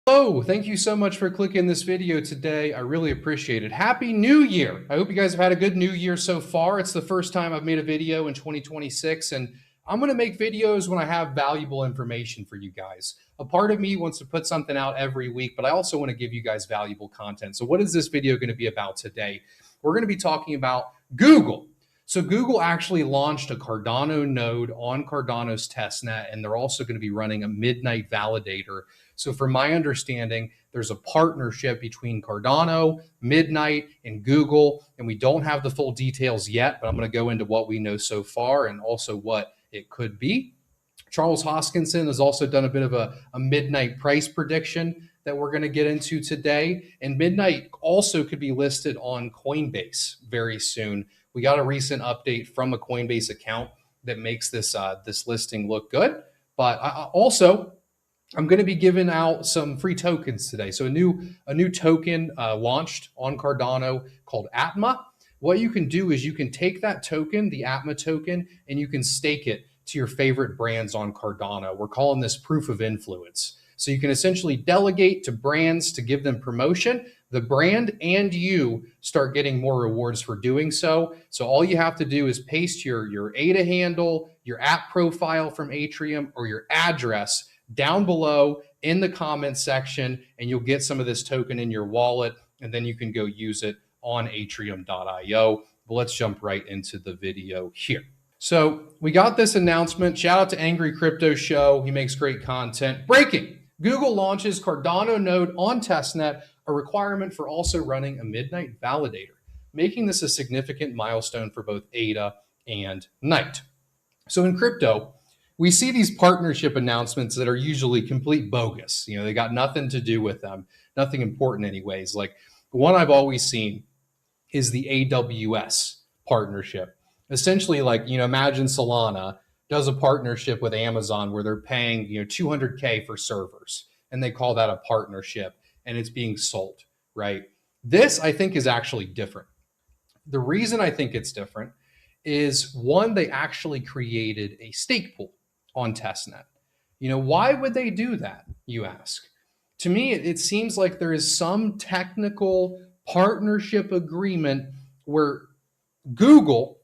Hello, thank you so much for clicking this video today. I really appreciate it. Happy New Year. I hope you guys have had a good New Year so far. It's the first time I've made a video in 2026, and I'm going to make videos when I have valuable information for you guys. A part of me wants to put something out every week, but I also want to give you guys valuable content. So what is this video going to be about today? We're going to be talking about Google. So Google actually launched a Cardano node on Cardano's testnet, and they're also going to be running a Midnight validator. So from my understanding, there's a partnership between Cardano, Midnight, and Google, and we don't have the full details yet, but I'm going to go into what we know so far and also what it could be. Charles Hoskinson has also done a bit of a Midnight price prediction that we're going to get into today. And Midnight also could be listed on Coinbase very soon. We got a recent update from a Coinbase account that makes this listing look good. But I'm going to be giving out some free tokens today. So a new token launched on Cardano called Atma. What you can do is you can take that token, the Atma token, and you can stake it to your favorite brands on Cardano. We're calling this proof of influence. So you can essentially delegate to brands to give them promotion. The brand and you start getting more rewards for doing so. So all you have to do is paste your ADA handle, your app profile from Atrium, or your address down below in the comments section, and you'll get some of this token in your wallet, and then you can go use it on atrium.io. But let's jump right into the video here. So we got this announcement. Shout out to Angry Crypto Show. He makes great content. Breaking. Google launches Cardano node on testnet, a requirement for also running a Midnight validator, making this a significant milestone for both ADA and Night. So in crypto, we see these partnership announcements that are usually complete bogus. You know, they got nothing to do with them, nothing important anyways. Like the one I've always seen is the AWS partnership. Essentially, like, imagine Solana does a partnership with Amazon where they're paying, $200K for servers, and they call that a partnership, and it's being sold, right? This, I think, is actually different. The reason I think it's different is, one, they actually created a stake pool on testnet. Why would they do that, you ask? To me, it seems like there is some technical partnership agreement where Google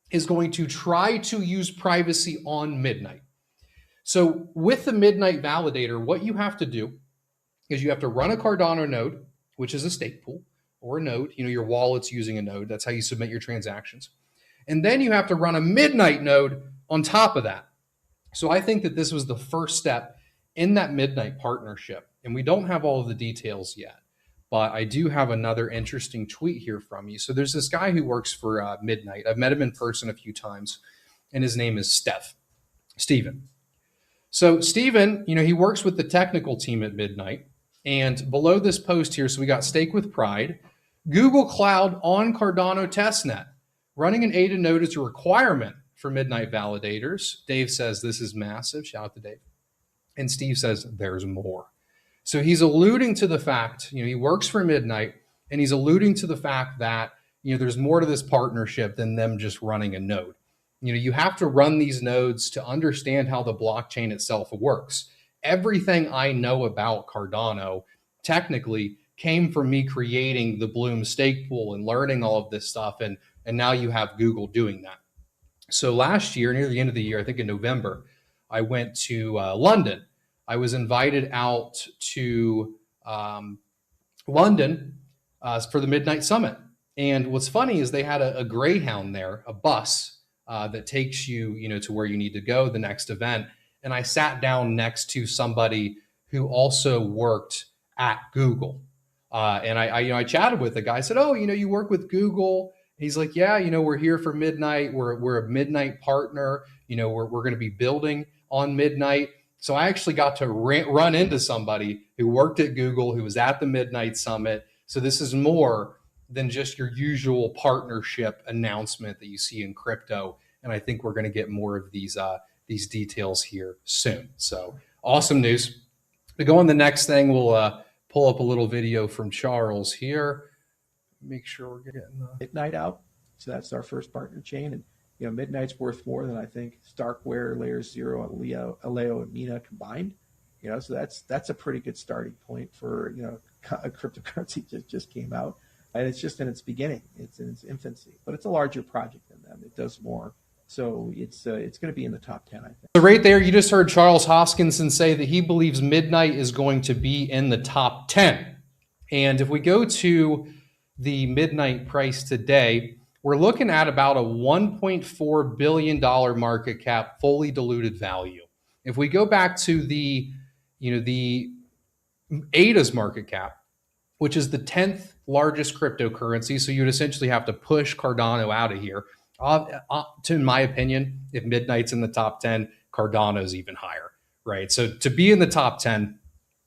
is going to try to use privacy on Midnight. So with the Midnight validator, what you have to do is you have to run a Cardano node, which is a stake pool or a node. Your wallet's using a node. That's how you submit your transactions. And then you have to run a Midnight node on top of that. So I think that this was the first step in that Midnight partnership. And we don't have all of the details yet, but I do have another interesting tweet here from you. So there's this guy who works for Midnight. I've met him in person a few times, and his name is Steven. So Steven, he works with the technical team at Midnight. And below this post here, so we got Stake with Pride, Google Cloud on Cardano testnet. Running an ADA node is a requirement for Midnight validators. Dave says this is massive. Shout out to Dave. And Steve says there's more. So he's alluding to the fact, he works for Midnight, and he's alluding to the fact that, there's more to this partnership than them just running a node. You have to run these nodes to understand how the blockchain itself works. Everything I know about Cardano technically came from me creating the Bloom stake pool and learning all of this stuff. And now you have Google doing that. So last year, near the end of the year, I think in November, I went to London. I was invited out to London for the Midnight Summit. And what's funny is they had a Greyhound there, a bus that takes you, to where you need to go, the next event. And I sat down next to somebody who also worked at Google. And I chatted with the guy. I said, "Oh, you work with Google?" He's like, "Yeah, we're here for Midnight. We're a Midnight partner. We're going to be building on Midnight." So I actually got to run into somebody who worked at Google, who was at the Midnight Summit. So this is more than just your usual partnership announcement that you see in crypto. And I think we're going to get more of these details here soon. So awesome news. To go on the next thing, we'll pull up a little video from Charles here. Make sure we're getting Midnight out. So that's our first partner chain. And Midnight's worth more than I think Starkware, Layer Zero, and Aleo and Mina combined. So that's a pretty good starting point for, a cryptocurrency that just came out, and it's just in its beginning. It's in its infancy, but it's a larger project than them. It does more. So it's going to be in the top 10, I think. So right there, you just heard Charles Hoskinson say that he believes Midnight is going to be in the top 10. And if we go to the Midnight price today, we're looking at about a $1.4 billion market cap, fully diluted value. If we go back to the ADA's market cap, which is the 10th largest cryptocurrency, so you'd essentially have to push Cardano out of here. In my opinion, if Midnight's in the top 10, Cardano's even higher, right? So to be in the top 10,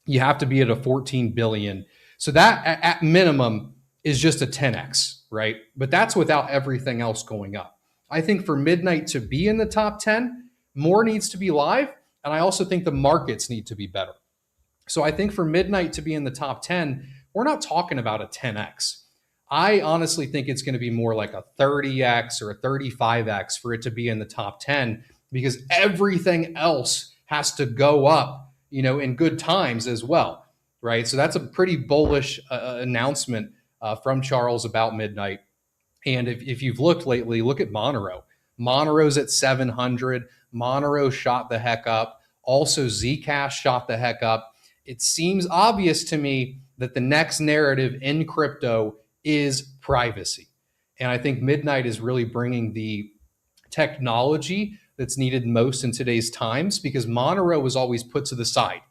you have to be at a 14 billion. So that at minimum is just a 10x, right? But that's without everything else going up. I think for Midnight to be in the top 10, more needs to be live. And I also think the markets need to be better. So I think for Midnight to be in the top 10, we're not talking about a 10x. I honestly think it's going to be more like a 30x or a 35x for it to be in the top 10, because everything else has to go up, in good times as well, right? So that's a pretty bullish announcement from Charles about Midnight. And if you've looked lately, look at Monero. Monero's at 700. Monero shot the heck up. Also, Zcash shot the heck up. It seems obvious to me that the next narrative in crypto is privacy. And I think Midnight is really bringing the technology that's needed most in today's times, because Monero was always put to the side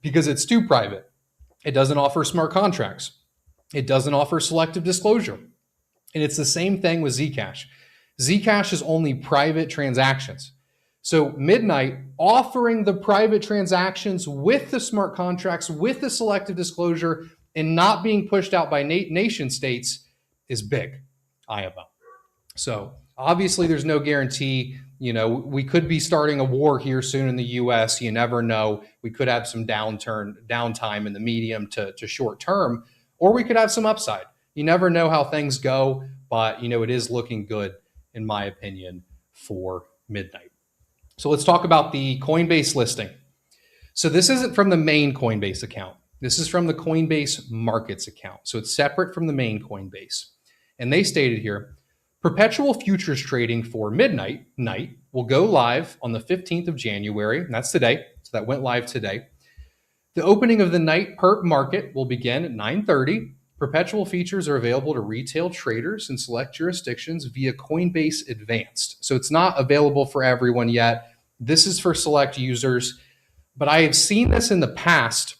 because it's too private. It doesn't offer smart contracts. It doesn't offer selective disclosure. And it's the same thing with Zcash. Zcash is only private transactions. So Midnight offering the private transactions with the smart contracts, with the selective disclosure, and not being pushed out by nation states is big, IMO. So obviously there's no guarantee. We could be starting a war here soon in the US. You never know. We could have some downtime in the medium to short term, or we could have some upside. You never know how things go, but it is looking good, in my opinion, for Midnight. So let's talk about the Coinbase listing. So this isn't from the main Coinbase account. This is from the Coinbase Markets account. So it's separate from the main Coinbase. And they stated here, perpetual futures trading for Midnight night will go live on the 15th of January. And that's today. So that went live today. The opening of the night perp market will begin at 9:30. Perpetual features are available to retail traders in select jurisdictions via Coinbase Advanced. So it's not available for everyone yet. This is for select users. But I have seen this in the past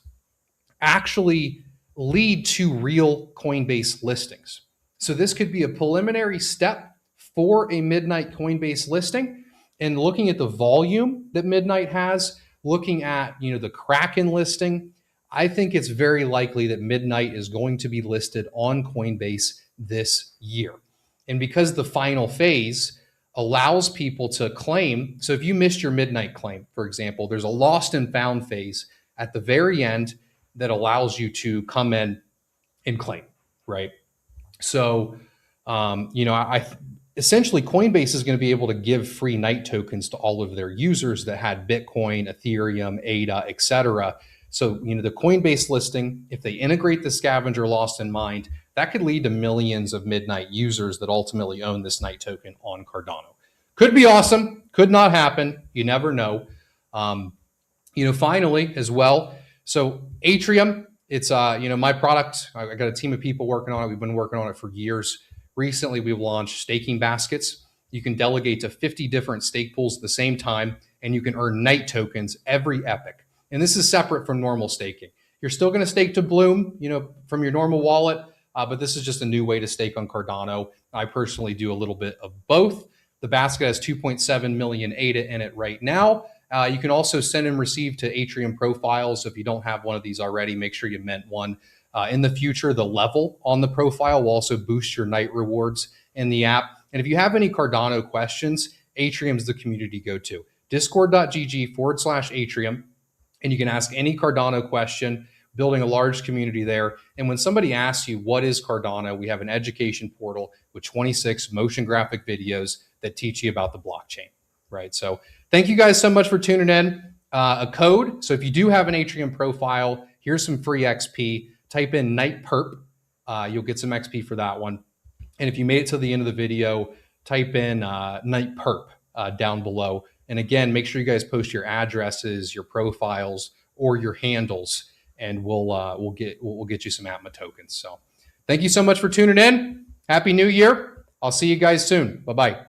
actually lead to real Coinbase listings. So this could be a preliminary step for a Midnight Coinbase listing. And looking at the volume that Midnight has, looking at the Kraken listing, I think it's very likely that Midnight is going to be listed on Coinbase this year. And because the final phase allows people to claim, so if you missed your Midnight claim, for example, there's a lost and found phase at the very end that allows you to come in and claim, right? So, essentially Coinbase is going to be able to give free night tokens to all of their users that had Bitcoin, Ethereum, ADA, etc. So, the Coinbase listing, if they integrate the scavenger lost in mind, that could lead to millions of Midnight users that ultimately own this night token on Cardano. Could be awesome, could not happen. You never know. Finally as well. So Atrium, it's my product. I got a team of people working on it. We've been working on it for years. Recently, we've launched staking baskets. You can delegate to 50 different stake pools at the same time, and you can earn night tokens every epoch. And this is separate from normal staking. You're still going to stake to Bloom, from your normal wallet, but this is just a new way to stake on Cardano. I personally do a little bit of both. The basket has 2.7 million ADA in it right now. You can also send and receive to Atrium profiles. So if you don't have one of these already, make sure you mint one. In the future, the level on the profile will also boost your night rewards in the app. And if you have any Cardano questions, Atrium is the community go-to. Discord.gg/Atrium. And you can ask any Cardano question, building a large community there. And when somebody asks you, what is Cardano? We have an education portal with 26 motion graphic videos that teach you about the blockchain, right? So thank you guys so much for tuning in. a code. So if you do have an Atrium profile, here's some free XP. Type in Night Perp. You'll get some XP for that one. And if you made it to the end of the video, type in Night Perp down below. And again, make sure you guys post your addresses, your profiles, or your handles, and we'll get you some Atma tokens. So thank you so much for tuning in. Happy New Year. I'll see you guys soon. Bye-bye.